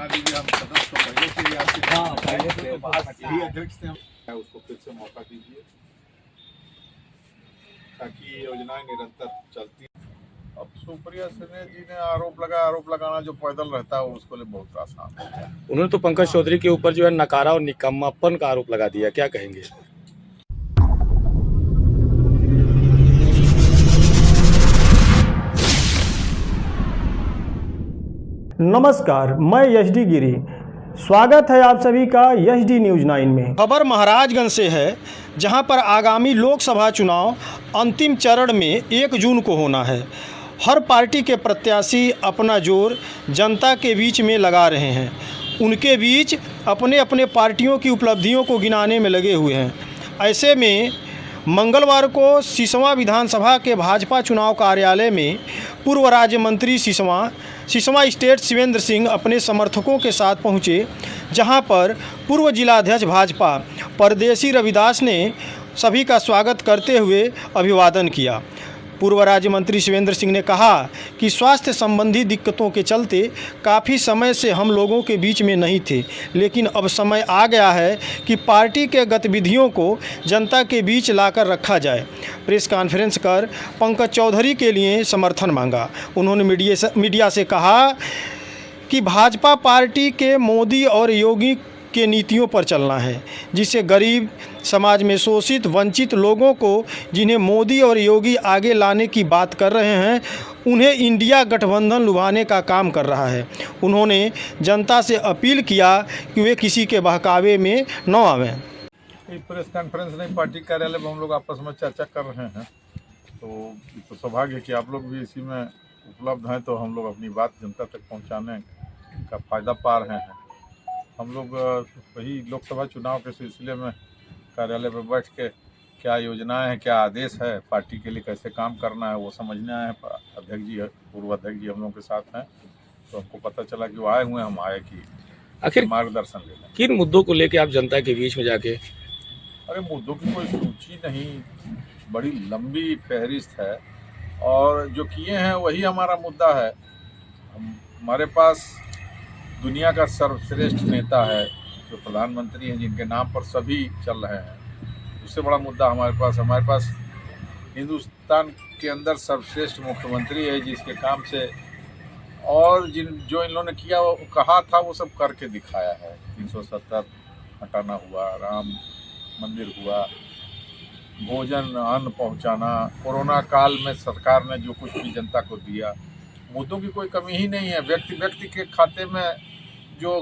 बना दीजिए। हम सदस्य तो पहले से ही आपके हाँ, पहले से यही अध्यक्ष थे, उसको फिर से मौका दीजिए ताकि ये योजनाएं निरंतर चलती। अब सुप्रिया सिन्हा जी ने आरोप लगाना जो पैदल रहता है उसको लिए बहुत आसान है। उन्होंने तो पंकज चौधरी के ऊपर जो है नकारा और निकम्मापन का आरोप लगा दिया, क्या कहेंगे इस पर? नमस्कार, मैं यशडी गिरी। स्वागत है आप सभी का यशडी न्यूज़ 9 में। खबर महाराजगंज से है, जहां पर आगामी लोकसभा चुनाव अंतिम चरण में 1 जून को होना है। हर पार्टी के प्रत्याशी अपना जोर जनता के बीच में लगा रहे हैं। उनके बीच अपने अपने पार्टियों की उपलब्धियों को गिनाने में लगे हुए हैं। ऐसे में मंगलवार को सिसवा विधानसभा के भाजपा चुनाव कार्यालय में पूर्व राज्य मंत्री सिसवा स्टेट शिवेंद्र सिंह अपने समर्थकों के साथ पहुंचे, जहां पर पूर्व जिलाध्यक्ष भाजपा परदेसी रविदास ने सभी का स्वागत करते हुए अभिवादन किया। पूर्व राज्य मंत्री शिवेंद्र सिंह ने कहा कि स्वास्थ्य संबंधी दिक्कतों के चलते काफ़ी समय से हम लोगों के बीच में नहीं थे, लेकिन अब समय आ गया है कि पार्टी के गतिविधियों को जनता के बीच लाकर रखा जाए। प्रेस कॉन्फ्रेंस कर पंकज चौधरी के लिए समर्थन मांगा। उन्होंने मीडिया से कहा कि भाजपा पार्टी के मोदी और योगी के नीतियों पर चलना है, जिससे गरीब, समाज में शोषित, वंचित लोगों को जिन्हें मोदी और योगी आगे लाने की बात कर रहे हैं, उन्हें इंडिया गठबंधन लुभाने का काम कर रहा है। उन्होंने जनता से अपील किया कि वे किसी के बहकावे में न आवें। प्रेस कॉन्फ्रेंस नहीं, पार्टी कार्यालय में हम लोग आपस में चर्चा कर रहे हैं, तो सौभाग्य है कि आप लोग भी इसी में उपलब्ध हैं, तो हम लोग अपनी बात जनता तक पहुंचाने का फ़ायदा पा रहे हैं। हम लोग वही लोकसभा चुनाव के सिलसिले में कार्यालय पर बैठ के क्या योजनाएं हैं, क्या आदेश है, पार्टी के लिए कैसे काम करना है, वो समझने आए हैं। अध्यक्ष जी, पूर्व अध्यक्ष जी हम लोगों के साथ हैं, तो हमको पता चला कि वो आए हुए हैं, हम आए कि आखिर मार्गदर्शन लेना। किन मुद्दों को लेकर आप जनता के बीच में जाके? अरे मुद्दों की कोई सूची नहीं, बड़ी लंबी फहरिस्त है और जो किए हैं वही हमारा मुद्दा है। हमारे पास दुनिया का सर्वश्रेष्ठ नेता है जो प्रधानमंत्री हैं, जिनके नाम पर सभी चल रहे हैं। उससे बड़ा मुद्दा हमारे पास हिंदुस्तान के अंदर सर्वश्रेष्ठ मुख्यमंत्री है, जिसके काम से और जो इन लोगों ने किया वो कहा था वो सब करके दिखाया है। 370 हटाना हुआ, राम मंदिर हुआ, भोजन अन्न पहुंचाना, कोरोना काल में सरकार ने जो कुछ भी जनता को दिया, मुद्दों की कोई कमी ही नहीं है। व्यक्ति के खाते में जो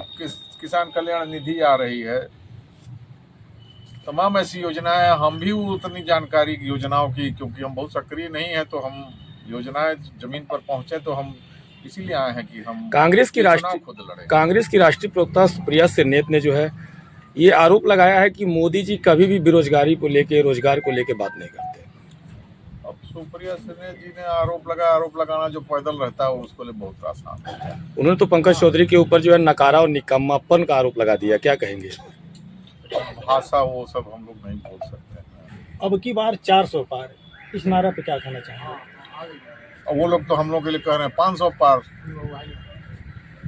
किसान कल्याण निधि आ रही है, तमाम ऐसी योजनाएं, हम भी उतनी जानकारी योजनाओं की, क्योंकि हम बहुत सक्रिय नहीं है, तो हम योजनाएं जमीन पर पहुंचे तो हम इसीलिए आए हैं कि हम कांग्रेस की राष्ट्रीय प्रवक्ता सुप्रिया सिन्हा ने जो है ये आरोप लगाया है कि मोदी जी कभी भी बेरोजगारी को लेके, रोजगार को लेके बात नहीं करते। अब सुप्रिया सिन्हा जी ने आरोप लगाना जो पैदल रहता है उसको लिए बहुत आसान है। उन्होंने तो पंकज चौधरी के ऊपर जो है नकारा और निकम्मापन का आरोप लगा दिया, क्या कहेंगे इस पर? भाषा वो सब हम लोग नहीं बोल सकते हैं। अब की बार 400 पार, इस नारा पे क्या कहना चाहेंगे? वो लोग तो हम लोग के लिए कह रहे हैं 500 पार।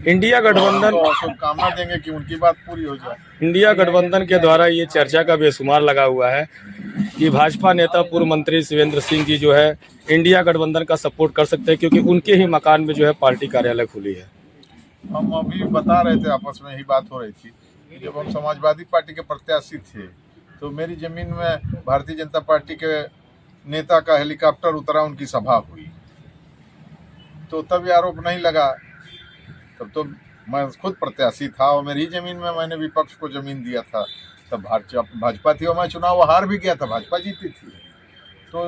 इंडिया गठबंधन तो शुभकामना देंगे कि उनकी बात पूरी हो जाए। इंडिया गठबंधन के द्वारा ये चर्चा का बेशुमार लगा हुआ है कि भाजपा नेता पूर्व मंत्री शिवेंद्र सिंह जी जो है इंडिया गठबंधन का सपोर्ट कर सकते हैं, क्योंकि उनके ही मकान में जो है पार्टी कार्यालय खुली है। हम अभी बता रहे थे, आपस में यही बात हो रही थी कि जब हम समाजवादी पार्टी के प्रत्याशी थे तो मेरी जमीन में भारतीय जनता पार्टी के नेता का हेलीकॉप्टर उतरा, उनकी सभा हुई, तो तब ये आरोप नहीं लगा। तब तो मैं खुद प्रत्याशी था और मेरी जमीन में मैंने विपक्ष को जमीन दिया था। तब भाजपा थी और मैं चुनाव हार भी गया था, भाजपा जीती थी। तो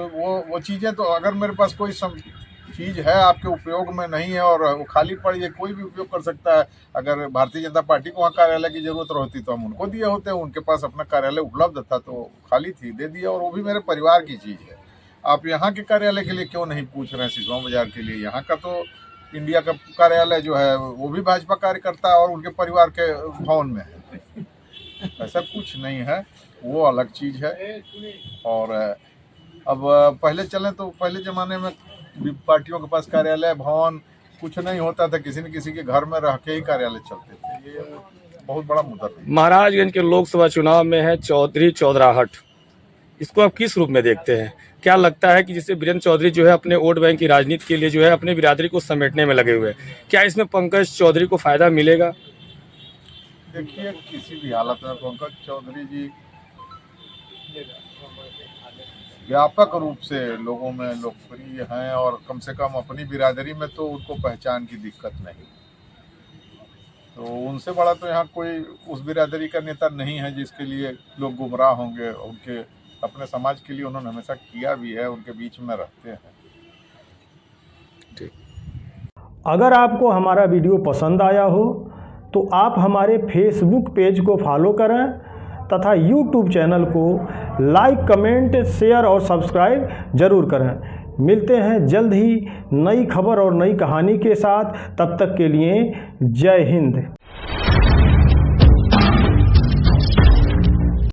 वो चीज़ें, तो अगर मेरे पास कोई चीज़ है आपके उपयोग में नहीं है और वो खाली पड़ी है, कोई भी उपयोग कर सकता है। अगर भारतीय जनता पार्टी को वहाँ कार्यालय की जरूरत होती तो हम उनको दिए होते, उनके पास अपना कार्यालय उपलब्ध था तो खाली थी, दे दिया, और वो भी मेरे परिवार की चीज़ है। आप यहाँ के कार्यालय के लिए क्यों नहीं पूछ रहे हैं? सिसवा बाजार के लिए, यहाँ का तो इंडिया का कार्यालय जो है वो भी भाजपा कार्यकर्ता और उनके परिवार के भवन में है। ऐसा कुछ नहीं है, वो अलग चीज़ है। और अब पहले चलें तो पहले ज़माने में पार्टियों के पास कार्यालय, भवन कुछ नहीं होता था, किसी न किसी के घर में रह के ही कार्यालय चलते थे। ये बहुत बड़ा मुद्दा है। महाराजगंज के लोकसभा चुनाव में है चौधरी चौधराहट, इसको आप किस रूप में देखते हैं? क्या लगता है कि जिससे वीरेंद्र चौधरी जो है अपने वोट बैंक की राजनीति के लिए जो है अपने बिरादरी को समेटने में लगे हुए हैं, क्या इसमें पंकज चौधरी को फायदा मिलेगा? देखिए, किसी भी हालत में पंकज चौधरी जी व्यापक रूप से लोगों में लोकप्रिय हैं और कम से कम अपनी बिरादरी में तो उनको पहचान की दिक्कत नहीं। तो उनसे बड़ा तो यहाँ कोई उस बिरादरी का नेता नहीं है जिसके लिए लोग गुमराह होंगे। उनके अपने समाज के लिए उन्होंने हमेशा किया भी है, उनके बीच में रहते हैं। अगर आपको हमारा वीडियो पसंद आया हो तो आप हमारे फेसबुक पेज को फॉलो करें तथा यूट्यूब चैनल को लाइक, कमेंट, शेयर और सब्सक्राइब जरूर करें। मिलते हैं जल्द ही नई खबर और नई कहानी के साथ। तब तक के लिए जय हिंद।